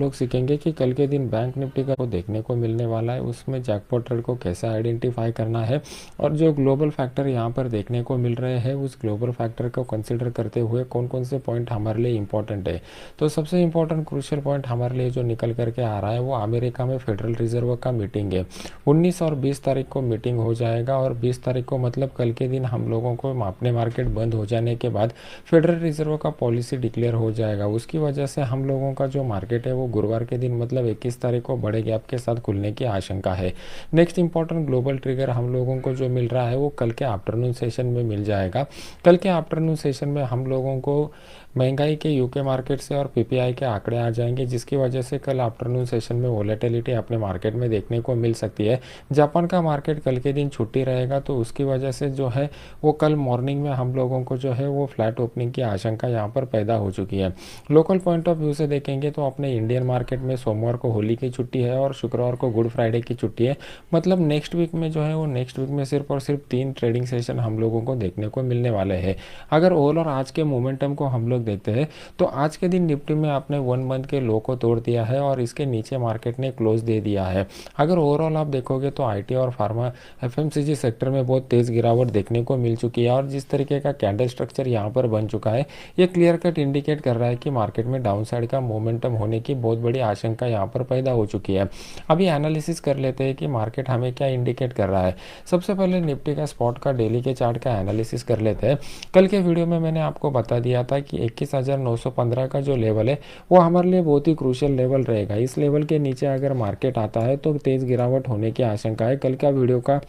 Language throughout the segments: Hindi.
लोग सीखेंगे कि कल के दिन बैंक निफ्टी का को देखने को मिलने वाला है, उसमें जैकपॉट ट्रेड को कैसे आइडेंटिफाई करना है और जो ग्लोबल फैक्टर यहाँ पर देखने को मिल रहे हैं उस ग्लोबल फैक्टर को कंसिडर करते हुए कौन कौन से पॉइंट हमारे लिए इंपॉर्टेंट है। तो सबसे इंपॉर्टेंट क्रूशियल पॉइंट हमारे लिए जो निकल करके आ रहा है वो अमेरिका में फेडरल रिजर्व का मीटिंग है। 19 और 20 तारीख को मीटिंग हो जाएगा और 20 तारीख को मतलब कल के दिन हम लोगों को अपने मार्केट बंद हो जाने के बाद फेडरल रिजर्व का पॉलिसी डिक्लेयर हो जाएगा। उसकी वजह से हम लोगों का जो मार्केट है वो गुरुवार के दिन मतलब 21 तारीख को बड़े गैप के साथ खुलने की आशंका है। नेक्स्ट इंपॉर्टेंट ग्लोबल ट्रिगर हम लोगों को जो मिल रहा है वो कल के आफ्टरनून सेशन में मिल जाएगा। कल के आफ्टरनून सेशन में हम लोगों को महंगाई के यूके मार्केट से और पीपीआई के आंकड़े आ जाएंगे, जिसकी वजह से कल आफ्टरनून सेशन में वोलेटिलिटी अपने मार्केट में देखने को मिल सकती है। जापान का मार्केट कल के दिन छुट्टी रहेगा तो उसकी वजह से जो है वो कल मॉर्निंग में हम लोगों को जो है वो फ्लैट ओपनिंग की आशंका यहाँ पर पैदा हो चुकी है। लोकल पॉइंट ऑफ व्यू से देखेंगे तो अपने इंडियन मार्केट में सोमवार को होली की छुट्टी है और शुक्रवार को गुड फ्राइडे की छुट्टी है। मतलब नेक्स्ट वीक में जो है वो नेक्स्ट वीक में सिर्फ और सिर्फ 3 ट्रेडिंग सेशन हम लोगों को देखने को मिलने वाले हैं। अगर ओवरऑल और आज के मोमेंटम को हम लोग देखते हैं तो आज के दिन निफ्टी में आपने 1 मंथ के लो को तोड़ दिया है और इसके नीचे मार्केट ने क्लोज दे दिया है। अगर ओवरऑल आप देखोगे तो आईटी और फार्मा एफएमसीजी सेक्टर में बहुत तेज गिरावट देखने को मिल चुकी है और जिस तरीके का कैंडल स्ट्रक्चर यहाँ पर बन चुका है ये क्लियर कट इंडिकेट कर रहा है कि मार्केट में डाउन साइड का मोमेंटम होने की बहुत बड़ी आशंका यहाँ पर पैदा हो चुकी है। अभी एनालिसिस कर लेते हैं कि मार्केट हमें क्या इंडिकेट कर रहा है। सबसे पहले निफ्टी का स्पॉट का डेली के चार्ट का एनालिसिस कर लेते हैं। कल के वीडियो में मैंने आपको बता दिया था कि 21,915 का जो लेवल है वो हमारे लिए बहुत ही क्रूशियल लेवल रहेगा। इस लेवल के नीचे अगर मार्केट आता है तो तेज गिरावट होने की आशंका है। कल का वीडियो का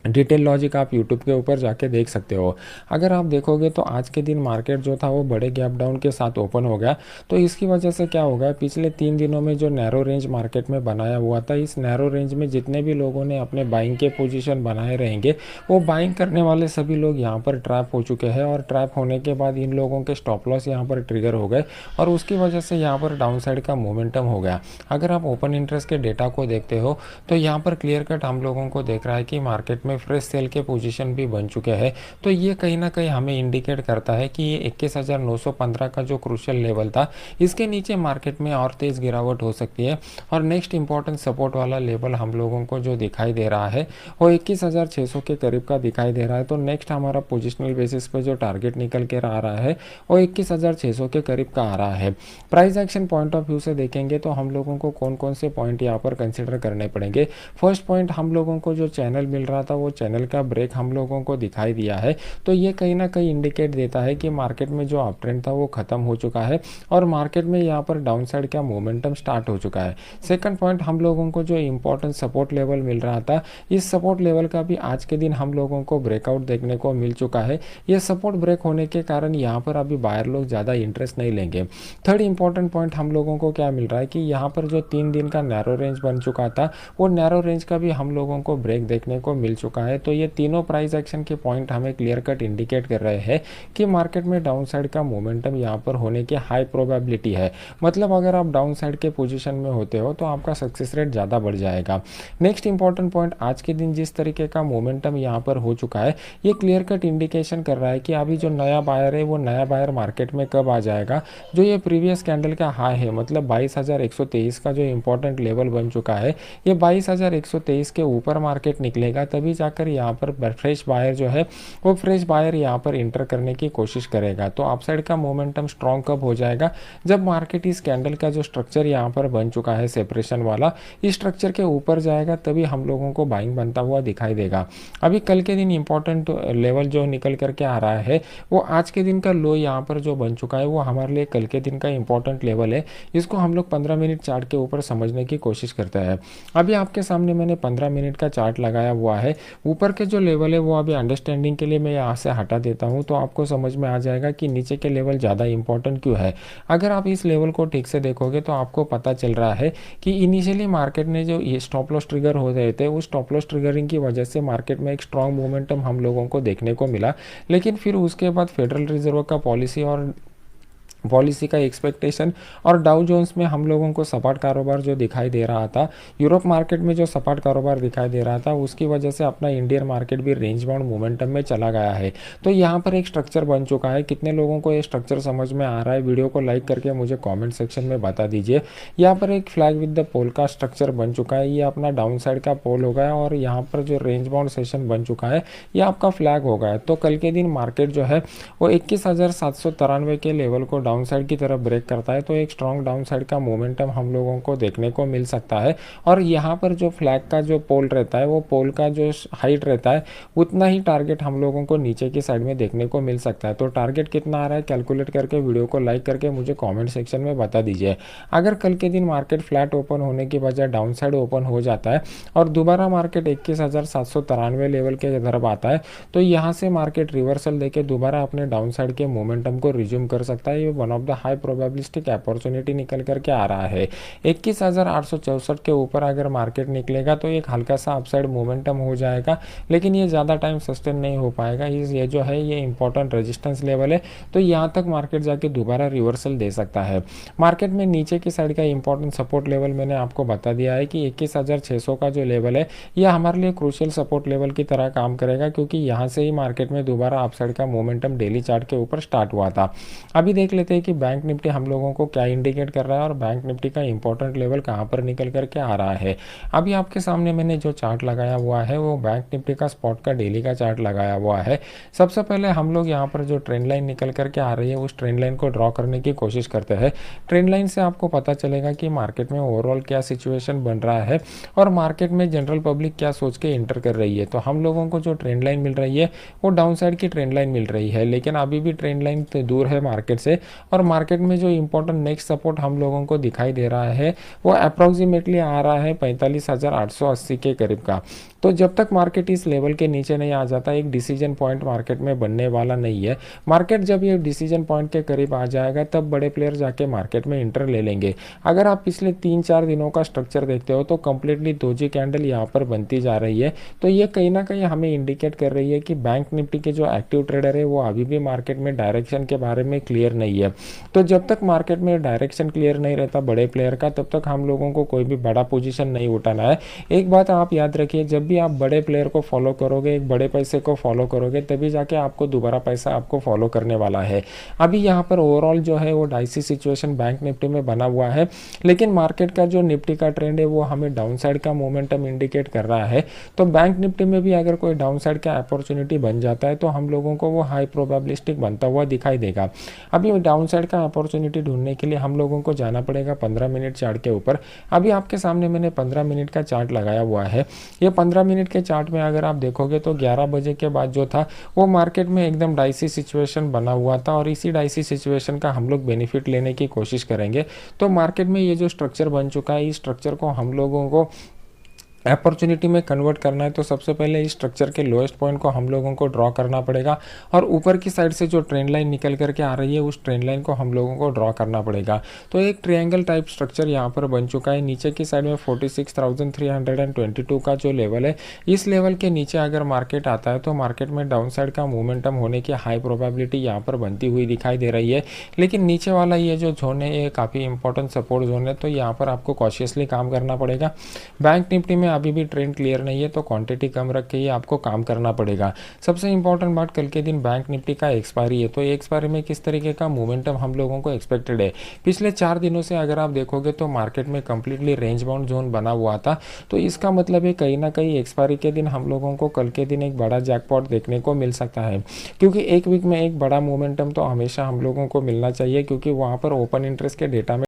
डिटेल लॉजिक आप यूट्यूब के ऊपर जाके देख सकते हो। अगर आप देखोगे तो आज के दिन मार्केट जो था वो बड़े गैप डाउन के साथ ओपन हो गया। तो इसकी वजह से क्या हो गया, पिछले 3 दिनों में जो नैरो रेंज मार्केट में बनाया हुआ था, इस नैरो रेंज में जितने भी लोगों ने अपने बाइंग के पोजीशन बनाए रहेंगे वो बाइंग करने वाले सभी लोग यहाँ पर ट्रैप हो चुके हैं और ट्रैप होने के बाद इन लोगों के स्टॉप लॉस यहाँ पर ट्रिगर हो गए और उसकी वजह से यहाँ पर डाउन साइड का मोमेंटम हो गया। अगर आप ओपन इंटरेस्ट के डेटा को देखते हो तो यहाँ पर क्लियर कट हम लोगों को देख रहा है कि मार्केट में फ्रेश सेल के पोजीशन भी बन चुके हैं। तो ये कहीं ना कहीं हमें इंडिकेट करता है कि ये 21,915 का जो क्रूशियल लेवल था इसके नीचे मार्केट में और तेज गिरावट हो सकती है। और नेक्स्ट इंपॉर्टेंट सपोर्ट वाला लेवल हम लोगों को जो दिखाई दे रहा है वो 21,600 के करीब का दिखाई दे रहा है। तो नेक्स्ट हमारा पोजिशनल बेसिस पे जो टारगेट निकल के आ रहा है वो 21,600 के करीब का आ रहा है। Price action point of view से देखेंगे तो हम लोगों को कौन कौन से पॉइंट यहाँ पर कंसिडर करने पड़ेंगे। फर्स्ट पॉइंट, हम लोगों को जो चैनल मिल रहा था वो चैनल का ब्रेक हम लोगों को दिखाई दिया है। तो ये कहीं ना कहीं इंडिकेट देता है कि मार्केट में जो अप ट्रेंड था वो खत्म हो चुका है और मार्केट में यहाँ पर डाउन साइड का मोमेंटम स्टार्ट हो चुका है। सेकंड पॉइंट, हम लोगों को जो इंपॉर्टेंट सपोर्ट लेवल मिल रहा था इस सपोर्ट लेवल का भी आज के दिन हम लोगों को ब्रेकआउट देखने को मिल चुका है। ये सपोर्ट ब्रेक होने के कारण यहाँ पर अभी बायर लोग ज़्यादा इंटरेस्ट नहीं लेंगे। थर्ड इंपॉर्टेंट पॉइंट, हम लोगों को क्या मिल रहा है कि यहाँ पर जो 3 दिन का नैरो रेंज बन चुका था वो नैरो रेंज का भी हम लोगों को ब्रेक देखने को मिल चुका है। तो ये तीनों प्राइस एक्शन के पॉइंट हमें क्लियर कट इंडिकेट कर रहे हैं कि मार्केट में डाउन साइड का मोमेंटम यहाँ पर होने की हाई प्रोबेबिलिटी है। मतलब अगर आप डाउन साइड के पोजीशन में होते हो तो आपका सक्सेस रेट ज़्यादा बढ़ जाएगा। नेक्स्ट इंपॉर्टेंट पॉइंट, आज के दिन जिस तरीके का मोमेंटम यहाँ पर हो चुका है ये क्लियर कट इंडिकेशन कर रहा है कि अभी जो नया बायर है वो नया बायर मार्केट में कब आ जाएगा। जो ये प्रीवियस कैंडल का हाई है मतलब 22,123 का जो इंपॉर्टेंट लेवल बन चुका है, ये 22,123 के ऊपर मार्केट निकलेगा तभी जाकर यहाँ पर फ्रेश बायर जो है वो फ्रेश बायर यहाँ पर इंटर करने की कोशिश करेगा। तो अपसाइड का मोमेंटम स्ट्रॉन्ग कब हो जाएगा, जब मार्केट इस कैंडल का जो स्ट्रक्चर यहाँ पर बन चुका है सेपरेशन वाला, इस स्ट्रक्चर के ऊपर जाएगा तभी हम लोगों को बाइंग बनता हुआ दिखाई देगा। अभी कल के दिन इंपॉर्टेंट लेवल जो निकल करके आ रहा है वो आज के दिन का लो यहाँ पर जो बन चुका है वो हमारे लिए कल के दिन का इंपॉर्टेंट लेवल है। इसको हम लोग 15 मिनट चार्ट के ऊपर समझने की कोशिश करते हैं। अभी आपके सामने मैंने 15 मिनट का चार्ट लगाया हुआ है। ऊपर के जो लेवल है वो अभी अंडरस्टैंडिंग के लिए मैं यहाँ से हटा देता हूँ तो आपको समझ में आ जाएगा कि नीचे के लेवल ज़्यादा इंपॉर्टेंट क्यों है। अगर आप इस लेवल को ठीक से देखोगे तो आपको पता चल रहा है कि इनिशियली मार्केट ने जो ये स्टॉप लॉस ट्रिगर हो रहे थे उस स्टॉप लॉस ट्रिगरिंग की वजह से मार्केट में एक स्ट्रॉन्ग मोमेंटम हम लोगों को देखने को मिला। लेकिन फिर उसके बाद फेडरल रिजर्व का पॉलिसी और पॉलिसी का एक्सपेक्टेशन, और डाउ जोन्स में हम लोगों को सपाट कारोबार जो दिखाई दे रहा था, यूरोप मार्केट में जो सपाट कारोबार दिखाई दे रहा था, उसकी वजह से अपना इंडियन मार्केट भी रेंज बाउंड मोमेंटम में चला गया है। तो यहाँ पर एक स्ट्रक्चर बन चुका है। कितने लोगों को ये स्ट्रक्चर समझ में आ रहा है, वीडियो को लाइक करके मुझे कॉमेंट सेक्शन में बता दीजिए। यहाँ पर एक फ्लैग विद द पोल का स्ट्रक्चर बन चुका है, ये अपना डाउन साइड का पोल हो गया, और यहाँ पर जो रेंज बाउंड सेशन बन चुका है ये आपका फ्लैग हो गया है। तो कल के दिन मार्केट जो है वो 21,793 के लेवल को डाउन साइड की तरफ ब्रेक करता है, तो एक स्ट्रॉन्ग डाउन साइड का मोमेंटम हम लोगों को देखने को मिल सकता है। और यहाँ पर जो फ्लैग का जो पोल रहता है, वो पोल का जो हाइट रहता है, उतना ही टारगेट हम लोगों को नीचे की साइड में देखने को मिल सकता है। तो टारगेट कितना आ रहा है कैलकुलेट करके वीडियो को लाइक करके मुझे कॉमेंट सेक्शन में बता दीजिए। अगर कल के दिन मार्केट फ्लैट ओपन होने की बजाय डाउन साइड ओपन हो जाता है और दोबारा मार्केट 21,793 लेवल के तरफ आता है, तो यहाँ से मार्केट रिवर्सल देके दोबारा अपने डाउन साइड के मोमेंटम को रिज्यूम कर सकता है। ये one of the high probabilistic opportunity निकल करके आ रहा है। 21,864 के ऊपर अगर मार्केट निकलेगा तो एक हल्का सा अपसाइड मोमेंटम हो जाएगा, लेकिन ये ज़्यादा टाइम सस्टेन नहीं हो पाएगा। ये जो है ये इंपॉर्टेंट रेजिस्टेंस लेवल है, तो यहाँ तक मार्केट जाके दोबारा रिवर्सल दे सकता है। मार्केट में नीचे की साइड का इंपॉर्टेंट सपोर्ट लेवल मैंने आपको बता दिया है कि 21,600 का जो लेवल है यह हमारे लिए क्रूशियल सपोर्ट लेवल की तरह काम करेगा, क्योंकि यहाँ से ही मार्केट में दोबारा अपसाइड का मोमेंटम डेली चार्ट के ऊपर स्टार्ट हुआ था। अभी देख लेते हैं कि बैंक निफ्टी हम लोगों को क्या इंडिकेट कर रहा है और बैंक निफ्टी का इंपॉर्टेंट लेवल कहाँ पर निकल करके आ रहा है। अभी आपके सामने मैंने जो चार्ट लगाया हुआ है वो बैंक निफ्टी का स्पॉट का डेली का चार्ट लगाया हुआ है। सबसे पहले हम लोग यहाँ पर जो ट्रेंड लाइन निकल करके आ रही है उस ट्रेंड लाइन को ड्रॉ करने की कोशिश करते हैं। ट्रेंड लाइन से आपको पता चलेगा कि मार्केट में ओवरऑल क्या सिचुएशन बन रहा है और मार्केट में जनरल पब्लिक क्या सोच के इंटर कर रही है। तो हम लोगों को जो ट्रेंड लाइन मिल रही है वो डाउन साइड की ट्रेंड लाइन मिल रही है, लेकिन अभी भी ट्रेंड लाइन दूर है मार्केट से, और मार्केट में जो इंपॉर्टेंट नेक्स्ट सपोर्ट हम लोगों को दिखाई दे रहा है वो अप्रॉक्सीमेटली आ रहा है 45,880 के करीब का। तो जब तक मार्केट इस लेवल के नीचे नहीं आ जाता एक डिसीजन पॉइंट मार्केट में बनने वाला नहीं है। मार्केट जब ये डिसीजन पॉइंट के करीब आ जाएगा तब बड़े प्लेयर जाके मार्केट में इंटर ले लेंगे। अगर आप पिछले 3-4 दिनों का स्ट्रक्चर देखते हो तो कंप्लीटली दोजी कैंडल यहाँ पर बनती जा रही है, तो ये कहीं ना कहीं हमें इंडिकेट कर रही है कि बैंक निफ्टी के जो एक्टिव ट्रेडर है वो अभी भी मार्केट में डायरेक्शन के बारे में क्लियर नहीं है। तो जब तक मार्केट में डायरेक्शन क्लियर नहीं रहता बड़े प्लेयर का, तब तक हम लोगों को कोई भी बड़ा पोजीशन नहीं उठाना है। एक बात आप याद रखिए, जब भी आप बड़े प्लेयर को फॉलो करोगे, एक बड़े पैसे को फॉलो करोगे, तभी जाके आपको दोबारा पैसा आपको फॉलो करने वाला है। अभी यहाँ पर ओवरऑल जो है वो डाइसी सिचुएशन बैंक निफ्टी में बना हुआ है, लेकिन मार्केट का जो निफ्टी का ट्रेंड है वो हमें डाउन साइड का मोमेंटम इंडिकेट कर रहा है। तो बैंक निफ्टी में भी अगर कोई डाउन साइड का अपॉर्चुनिटी बन जाता है तो हम लोगों को वो हाई प्रोबेबिलिस्टिक बनता हुआ दिखाई देगा। अभी डाउन साइड का अपॉर्चुनिटी ढूंढने के लिए हम लोगों को जाना पड़ेगा 15 मिनट चार्ट के ऊपर। अभी आपके सामने मैंने 15 मिनट का चार्ट लगाया हुआ है। ये 15 मिनट के चार्ट में अगर आप देखोगे तो 11 बजे के बाद जो था वो मार्केट में एकदम डाइसी सिचुएशन बना हुआ था, और इसी डाइसी सिचुएशन का हम लोग बेनिफिट लेने की कोशिश करेंगे। तो मार्केट में ये जो स्ट्रक्चर बन चुका है, इस स्ट्रक्चर को हम लोगों को अपॉर्चुनिटी में कन्वर्ट करना है। तो सबसे पहले इस स्ट्रक्चर के लोएस्ट पॉइंट को हम लोगों को ड्रॉ करना पड़ेगा, और ऊपर की साइड से जो ट्रेंड लाइन निकल करके आ रही है उस ट्रेंड लाइन को हम लोगों को ड्रॉ करना पड़ेगा। तो एक ट्रायंगल टाइप स्ट्रक्चर यहाँ पर बन चुका है। नीचे की साइड में 46,322 का जो लेवल है, इस लेवल के नीचे अगर मार्केट आता है तो मार्केट में डाउन साइड का मोमेंटम होने की हाई प्रोबेबिलिटी यहाँ पर बनती हुई दिखाई दे रही है। लेकिन नीचे वाला ये जो जोन है ये काफ़ी इंपॉर्टेंट सपोर्ट जोन है, तो यहाँ पर आपको कॉशियसली काम करना पड़ेगा। बैंक निफ्टी में अभी भी ट्रेंड क्लियर नहीं है, तो क्वांटिटी कम रख के ही आपको काम करना पड़ेगा। सबसे इंपॉर्टेंट बात, कल के दिन बैंक निफ्टी का एक्सपायरी है, तो एक्सपायरी में किस तरीके का मोमेंटम हम लोगों को एक्सपेक्टेड है। पिछले 4 दिनों से अगर आप देखोगे तो मार्केट में कंप्लीटली रेंज बाउंड जोन बना हुआ था, तो इसका मतलब है कहीं ना कहीं एक्सपायरी के दिन हम लोगों को कल के दिन एक बड़ा जैकपॉट देखने को मिल सकता है, क्योंकि एक वीक में एक बड़ा मोमेंटम तो हमेशा हम लोगों को मिलना चाहिए, क्योंकि वहाँ पर ओपन इंटरेस्ट के डेटा में